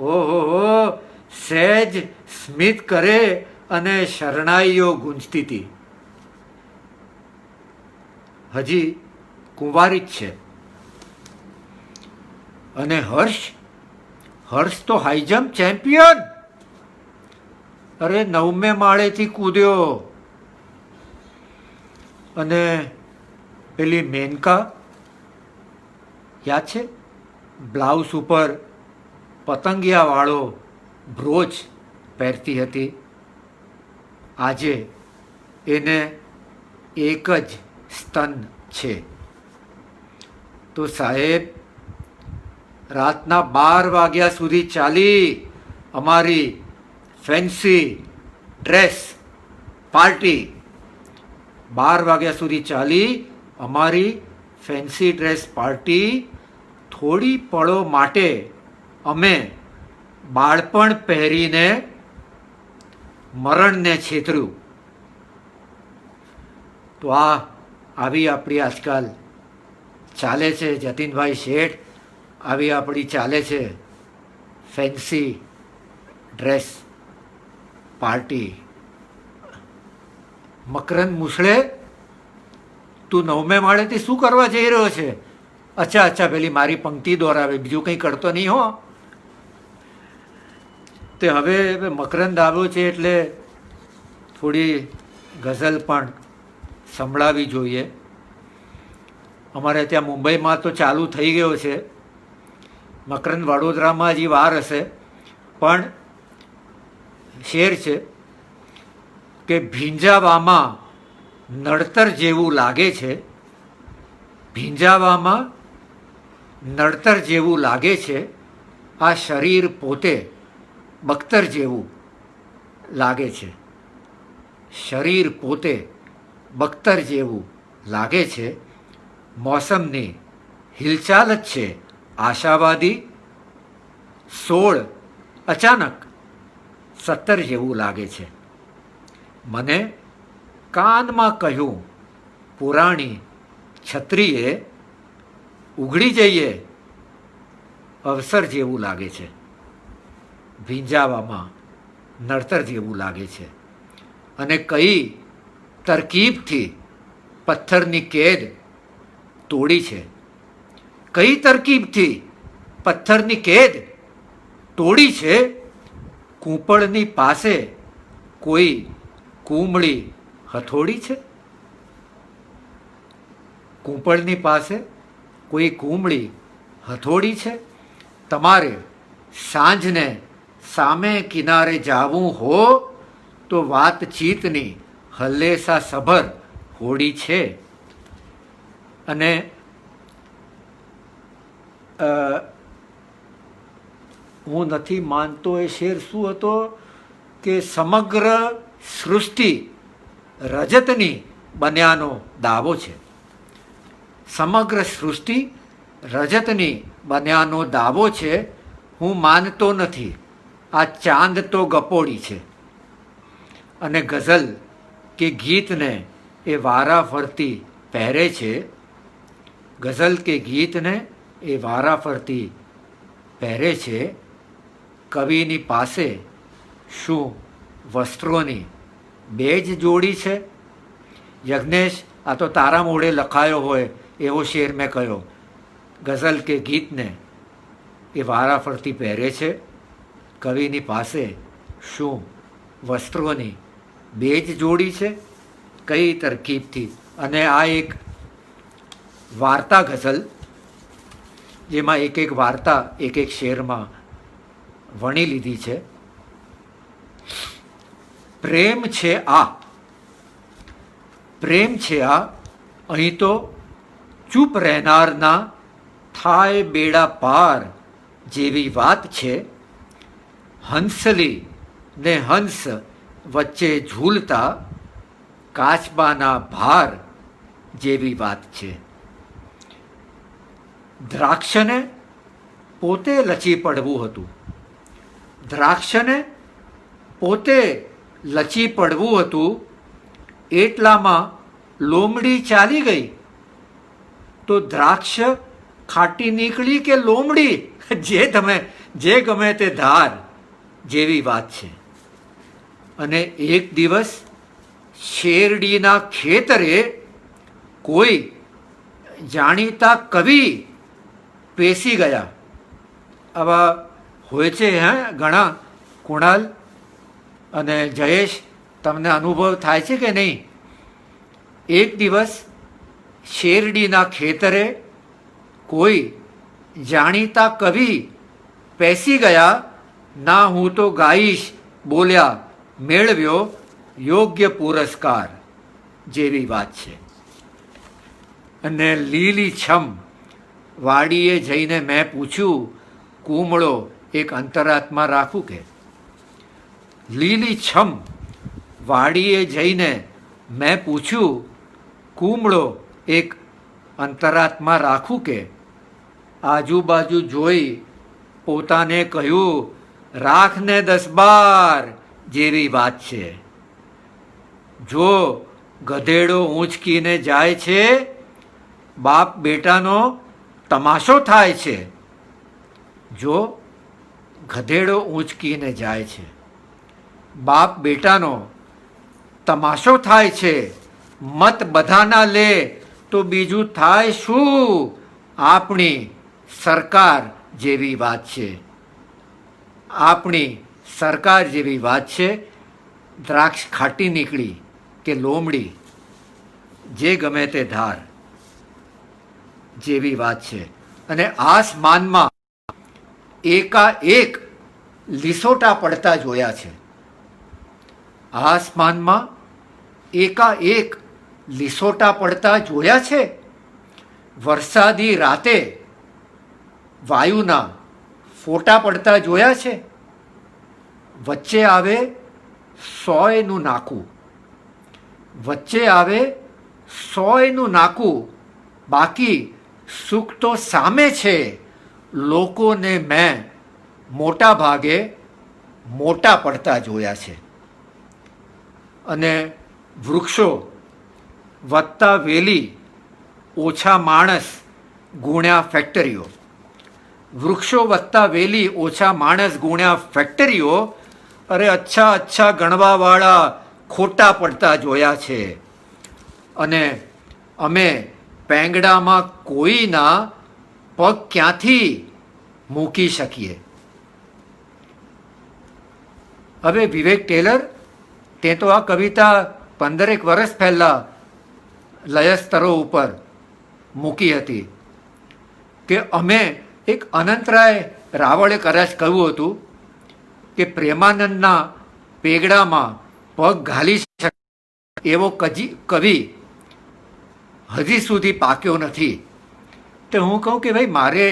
ઓહો, સહેજ સ્મિત કરે અને શરણાઈઓ ગુંજતી હતી. હજી કુંવારી જ છે. અને હર્ષ તો હાઈ જમ્પ ચેમ્પિયન. અરે 9મે માળેથી કૂદ્યો. અને પેલી મેનકા યાદ છે બ્લાઉઝ ઉપર પતંગિયાવાળો બ્રોચ પહેરતી હતી. આજે એને એક જ સ્તન છે. તો સાહેબ રાતના 12 વાગ્યા સુધી ચાલી અમારી ફેન્સી ડ્રેસ પાર્ટી. 12 વાગ્યા સુધી ચાલી અમારી ફેન્સી ડ્રેસ પાર્ટી. થોડી પળો માટે અમે બાળપણ પહેરીને મરણને છેતર્યું. તો આવી આપણી આજકાલ ચાલે છે જતીનભાઈ શેઠ, આવી આપણી ચાલે છે ફેન્સી ડ્રેસ પાર્ટી. મકરંદ મુસળે, તું 9મે માળેથી શું કરવા જઈ રહ્યો છે? અચ્છા પેલી મારી પંક્તિ દોરાવે, બીજું કંઈ કરતો નહીં હો. તે હવે મકરંદ આવ્યો છે એટલે થોડી ગઝલ પણ સંભળાવી જોઈએ. અમારે ત્યાં મુંબઈમાં તો ચાલુ થઈ ગયો છે. મકરંદ વડોદરામાં હજી વાર હશે. પણ શેર છે કે ભીંજાવામાં નડતર જેવું લાગે છે, ભીંજાવામાં નડતર જેવું લાગે છે, આ શરીર પોતે બખ્તર જેવું લાગે છે. શરીર પોતે બખ્તર જેવું લાગે છે. મોસમની હિલચાલ જ છે આશાવાદી. 16 અચાનક 17 જેવું લાગે છે. મને કાનમાં કહ્યું પુરાણી છત્રીએ, ઉઘડી જઈએ અવસર જેવું લાગે છે. ભીંજાવામાં નડતર જેવું લાગે છે. અને કઈ તરકીબથી પથ્થરની કેદ તોડી છે, કઈ તરકીબથી પથ્થરની કેદ તોડી છે. કૂંપળની પાસે કોઈ કુમળી હથોડી છે, કૂંપળની પાસે કોઈ કુમળી હથોડી છે. તમારે સાંજને સામે કિનારે જાવું હો તો વાતચીતની હલ્લેસા સભર હોડી છે. અને હું નથી માનતો એ શેર શું હતો કે સમગ્ર સૃષ્ટિ રજતની બન્યાનો દાવો છે. સમગ્ર સૃષ્ટિ રજતની બન્યાનો દાવો છે. હું માનતો નથી. આ ચાંદ તો ગપોડી છે. અને ગઝલ કે ગીતને એ વારા ફરતી પહેરે છે. ગઝલ કે ગીતને એ વારા ફરતી પહેરે છે. કવિની પાસે શું વસ્ત્રોની બે જ જોડી છે? યજ્ઞેશ, આ તો તારા મોઢે લખાયો હોય એવો શેર મેં કહ્યો. ગઝલ કે ગીતને એ વારા ફરતી પહેરે છે. કવિની પાસે શું વસ્ત્રોની બે જ જોડી છે? કઈ તરકીબથી? અને આ એક વાર્તા ગઝલ, જેમાં એક એક વાર્તા એક એક શેરમાં વણી લીધી છે. પ્રેમ છે આ, પ્રેમ છે આ, અહીં તો ચૂપ રહેનારના થાય બેડા પાર જેવી વાત છે. હંસલી ને હંસ વચ્ચે ઝૂલતા કાચબાના ભાર જેવી વાત છે. દ્રાક્ષને પોતે લચી પડવું હતું. દ્રાક્ષને પોતે લચી પડવું હતું, એટલામાં લોમડી ચાલી ગઈ તો દ્રાક્ષ ખાટી નીકળી કે લોમડી, જે ગમે તે ધાર જેવી વાત છે. અને એક દિવસ શેરડીના ખેતરે કોઈ જાણીતા કવિ પેસી ગયા. આવા હોય છે ઘણા. કુણાલ અને જયેશ, તમને અનુભવ થાય છે કે નહીં? એક દિવસ શેરડીના ખેતરે કોઈ જાણીતા કવિ પેસી ગયા. ના હું તો ગાઈશ બોલ્યા, મેળવ્યો યોગ્ય પુરસ્કાર જેવી વાત છે. અને લીલી છમ વાડીએ જઈને મેં પૂછ્યું, કુમળો એક અંતરાત્મા રાખું કે? લીલી છમ વાડીએ જઈને મેં પૂછ્યું, કુમળો એક અંતરાત્મા રાખું કે? આજુબાજુ જોઈ પોતાને કહ્યું, રાખને 10-12 જેવી વાત છે. જો ગધેડો ઊંચકીને જાય છે, બાપ બેટાનો તમાશો થાય છે. જો ગધેડો ઊંચકીને જાય છે, બાપ બેટાનો તમાશો થાય છે. મત બધાના લે તો બીજું થાય શું? આપણી સરકાર જેવી વાત છે. આપણી સરકાર જેવી વાત છે. દ્રાક્ષ ખાટી નીકળી કે લોમડી, જે ગમે તે ધાર જેવી વાત છે. અને આસમાનમાં એકાએક લીસોટા પડતા જોયા છે. આસમાનમાં એકાએક લીસોટા પડતા જોયા છે. વરસાદી રાતે વાયુના ફોટા પડતા જોયા છે. વચ્ચે આવે 100નું નાકું, વચ્ચે આવે 100નું નાકું. બાકી સુખ તો સામે છે. લોકોને મેં મોટા ભાગે મોટા પડતા જોયા છે. અને વૃક્ષો વધતા વેલી, ઓછા માણસ ગુણ્યા ફેક્ટરીઓ. વૃક્ષો વધતા વેલી, ઓછા માણસ ગુણ્યા ફેક્ટરીઓ. અરે અચ્છા ગણવાવાળા ખોટા પડતા જોયા છે. અને અમે પેંગડામાં કોઈના પગ ક્યાંથી મૂકી શકીએ? હવે વિવેક ટેલર, તે તો આ કવિતા 15 વર્ષ પહેલાં લયસ્તરો ઉપર મૂકી હતી કે અમે એક અનંતરાય રાવળે કદાચ કહ્યું હતું કે પ્રેમાનંદના પેગડામાં પગ ઘાલી શકે એવો કવિ હજી સુધી પાક્યો નથી. તો હું કહું કે ભાઈ, મારે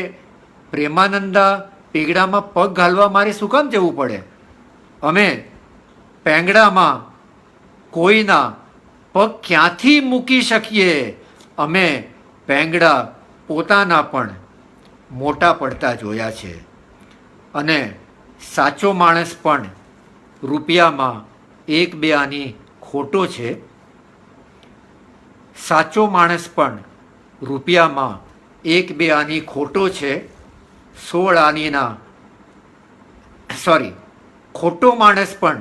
પ્રેમાનંદા ટીગડામાં પગ ઘાલવા મારે શું કામ જવું પડે? અમે પેંગડામાં કોઈના પગ ક્યાંથી મૂકી શકીએ? અમે પેંગડા પોતાના પણ મોટા પડતા જોયા છે. અને સાચો માણસ પણ રૂપિયામાં એક બે આની ખોટો છે. સાચો માણસ પણ રૂપિયામાં એક બે આની ખોટો છે. 16 આનીના ખોટો માણસ પણ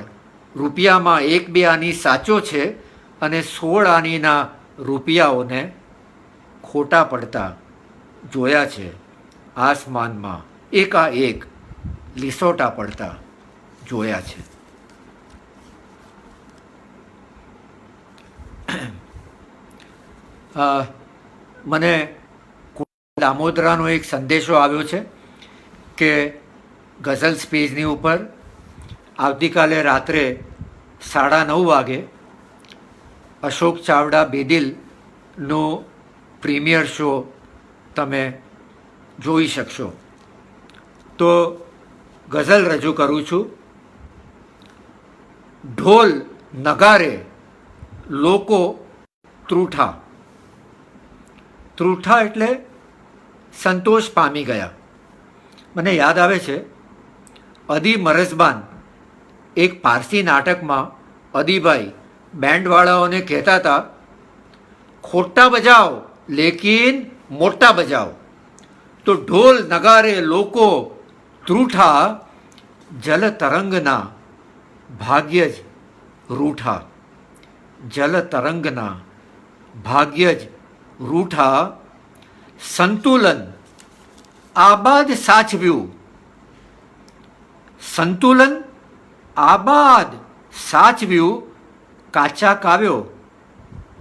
રૂપિયામાં એક બે આની સાચો છે અને 16 આનીના રૂપિયાઓને ખોટા પડતા જોયા છે. આસમાનમાં એકાએક લીસોટા પડતા જોયા છે. મને દામોદરાનો એક સંદેશો આવ્યો છે કે ગઝલ્સ પેજની ઉપર આવતીકાલે રાત્રે 9:30 વાગે અશોક ચાવડા બેદિલનો પ્રીમિયર શો તમે જોઈ શકશો. તો ગઝલ રજૂ કરું છું. ઢોલ નગારે લોકો ત્રૂઠા. ત્રૂઠા એટલે સંતોષ પામી ગયા. મને યાદ આવે છે અદી મરઝબાન એક પારસી નાટકમાં અદીભાઈ બેન્ડવાળાઓને કહેતા હતા, ખોટા બજાવ લેકિન મોટા બજાવ. તો ઢોલ નગારે લોકો ત્રૂઠા, જલ તરંગના ભાગ્ય જ રૂઠા. જલ તરંગના ભાગ્ય જ રૂઠા. સંતુલન આબાદ સાચવ્યું. સંતુલન આબાદ સાચવ્યું. કાચા કાવ્યો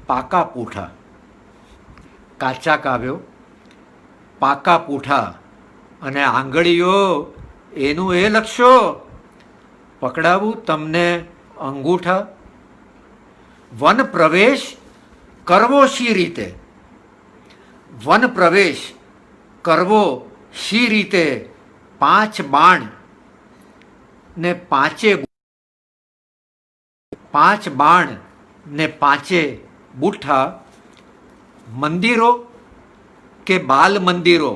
પાકા પૂઠા. કાચા કાવ્યો પાકા પૂઠા. અને આંગળીઓ એનું એ લખશો, પકડાવું તમને અંગૂઠા. વન પ્રવેશ કરવો શી રીતે? વન પ્રવેશ કરવો શી રીતે? 5 બાણ ને 5 બાણ ને 5 બુઠ્ઠા. મંદિરો કે બાલ મંદિરો?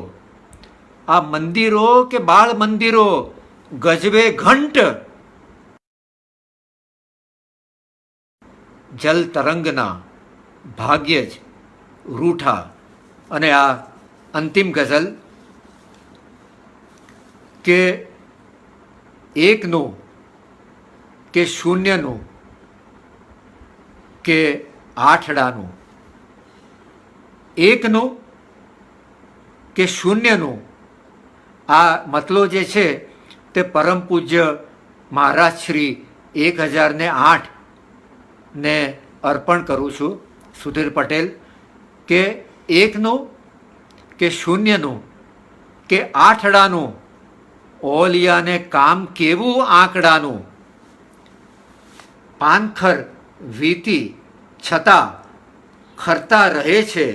આ મંદિરો કે બાળ મંદિરો ગજવે ઘંટ. જલ તરંગના ભાગ્ય જ રૂઠા. અને આ અંતિમ ગઝલ કે એકનું કે શૂન્યનું કે આઠડાનું, એકનું કે શૂન્યનું, આ મતલો જે છે તે પરમ પૂજ્ય મહારાજ શ્રી 1008 ને અર્પણ કરું છું. સુધીર પટેલ કે એકનું કે શૂન્યનું કે આઠડાનું, ઓલિયાને કામ કેવું આંકડાનું. પાનખર વીતી છતાં ખરતા રહે છે.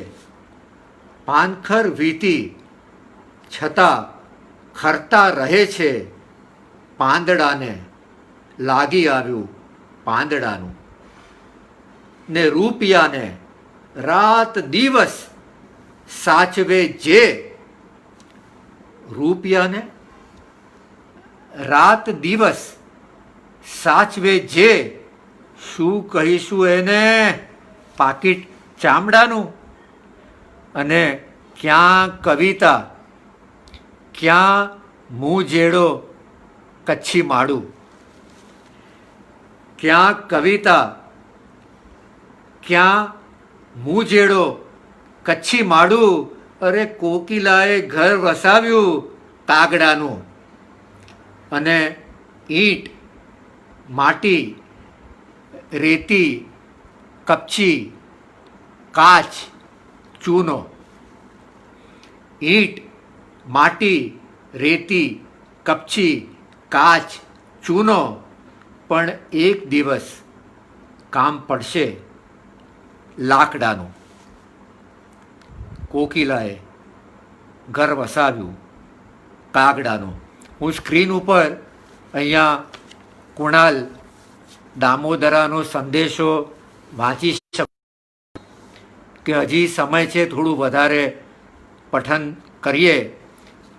પાનખર વીતી છતાં ખરતા રહે છે. પાંદડાને લાગી આવ્યું પાંદડાનું. ને રૂપિયાને રાત દિવસ સાચવે જે. રૂપિયાને રાત દિવસ સાચવે જે. શું કહીશું એને? પાકીટ ચામડાનું. અને ક્યાં કવિતા, ક્યાં મું જેડો કચ્છી માડું. ક્યાં કવિતા, ક્યાં મું જેડો કચ્છી માડું. અરે કોકિલાએ ઘર વસાવ્યું કાગડાનું. અને ઈંટ માટી રેતી કપચી કાચ ચૂનો. ઈંટ માટી રેતી કપચી કાચ ચૂનો. પણ એક દિવસ કામ પડશે લાકડાનું. કોકિલાએ ઘર વસાવ્યું કાગડાનું. હું સ્ક્રીન ઉપર અહીંયા કુણાલ દામોદરાનો સંદેશો વાંચી શકું કે હજી સમય છે, થોડું વધારે પઠન કરીએ.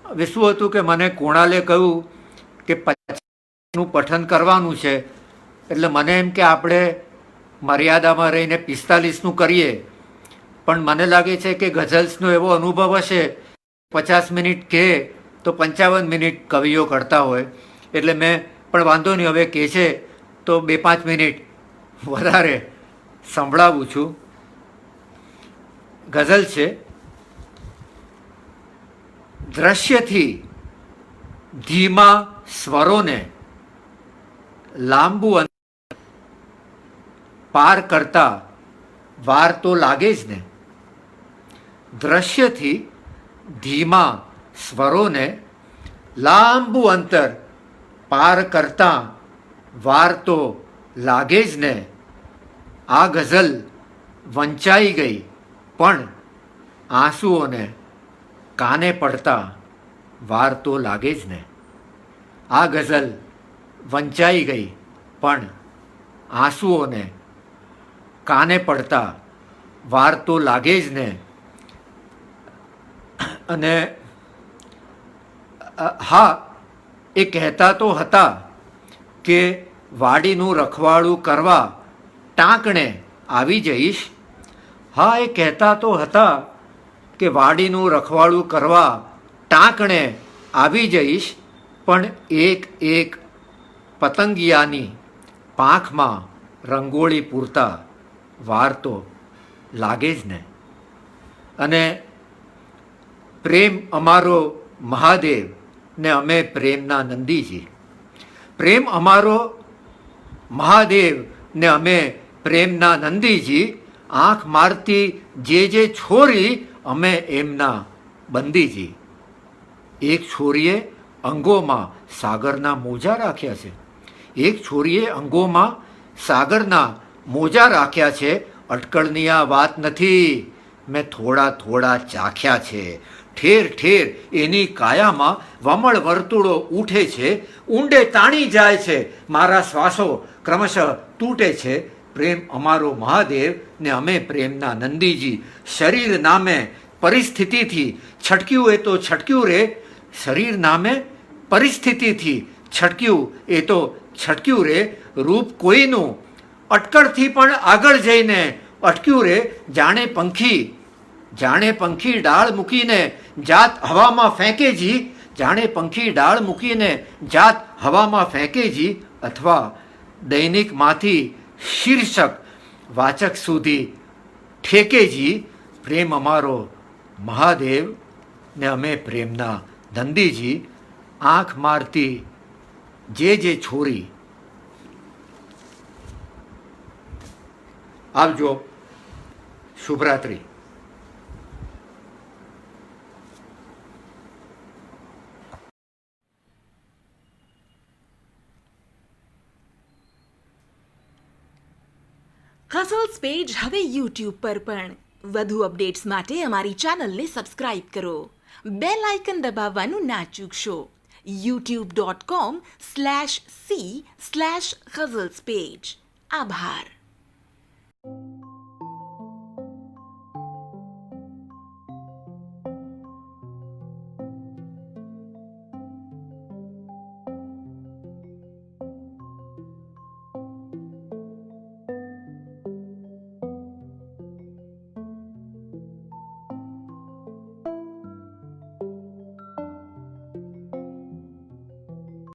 હવે શું હતું કે મને કુણાલે કહ્યું કે 50નું પઠન કરવાનું છે, એટલે મને એમ કે આપણે મર્યાદામાં રહીને 45નું કરીએ. પણ મને લાગે છે કે ગઝલ્સનો એવો અનુભવ હશે, 50 મિનિટ કહે તો 55 મિનિટ કવિઓ કરતા હોય, એટલે મેં પણ વાંધો નહીં, હવે કહે છે તો 2-5 મિનિટ વધારે સંભળાવું છું. ગઝલ છે. દ્રશ્યથી ધીમા સ્વરોને લાંબુ પાર કરતા વાર તો લાગે જ ને. દ્રશ્યથી ધીમા સ્વરોને લાંબુ અંતર પાર કરતા વાર તો લાગે જ ને. આ ગઝલ વંચાઈ ગઈ પણ આંસુઓને કાને પડતા વાર તો લાગે જ ને. આ ગઝલ વંચાઈ ગઈ પણ આંસુઓને કાને પડતા વાર તો લાગે જ ને. અને હા, એ કહેતા તો હતા કે વાડીનું રખવાળું કરવા ટાંકણે આવી જઈશ. હા, એ કહેતા તો હતા કે વાડીનું રખવાળું કરવા ટાંકણે આવી જઈશ, પણ એક એક પતંગિયાની પાંખમાં રંગોળી પૂરતા વાર તો લાગે જ ને. અને પ્રેમ અમારો મહાદેવ ને અમે પ્રેમના નંદીજી. પ્રેમ અમારો મહાદેવ ને અમે પ્રેમના નંદીજી. આંખ મારતી જે છોરી અમે એમના બંદીજી. એક છોરીએ અંગોમાં સાગરના મોજા રાખ્યા છે. એક છોરીએ અંગોમાં સાગરના મોજા રાખ્યા છે. અટકળની આ વાત નથી, મેં થોડા થોડા ચાખ્યા છે. ઠેર ઠેર એની કાયામાં વમળ વર્તુળો ઉઠે છે. ઊંડે તાણી જાય છે, મારા શ્વાસો ક્રમશઃ તૂટે છે. પ્રેમ અમારો મહાદેવ ને અમે પ્રેમના નંદીજી. શરીર નામે પરિસ્થિતિથી છટક્યું એ તો છટક્યું રે. શરીર નામે પરિસ્થિતિથી છટક્યું એ તો છટક્યું રે. રૂપ કોઈનું અટકળથી પણ આગળ જઈને અટક્યું રે. જાણે પંખી ડાળ મૂકીને જાત હવામાં ફેંકેજી. જાણે પંખી ડાળ મૂકીને જાત હવામાં ફેંકેજી. અથવા દૈનિકમાંથી શીર્ષક વાચક સુધી ઠેકેજી. પ્રેમ અમારો મહાદેવ ને અમે પ્રેમના નંદીજી. આંખ મારતી જે છોરી. આવજો. શુભરાત્રિ. ગઝલ્સ પેજ હવે યુટ્યુબ પર પણ. વધુ અપડેટ્સ માટે અમારી ચેનલને સબસ્ક્રાઇબ કરો. બેલ આઇકન દબાવવાનું ના ચૂકશો. youtube.com/c/ગઝલ્સ પેજ. આભાર.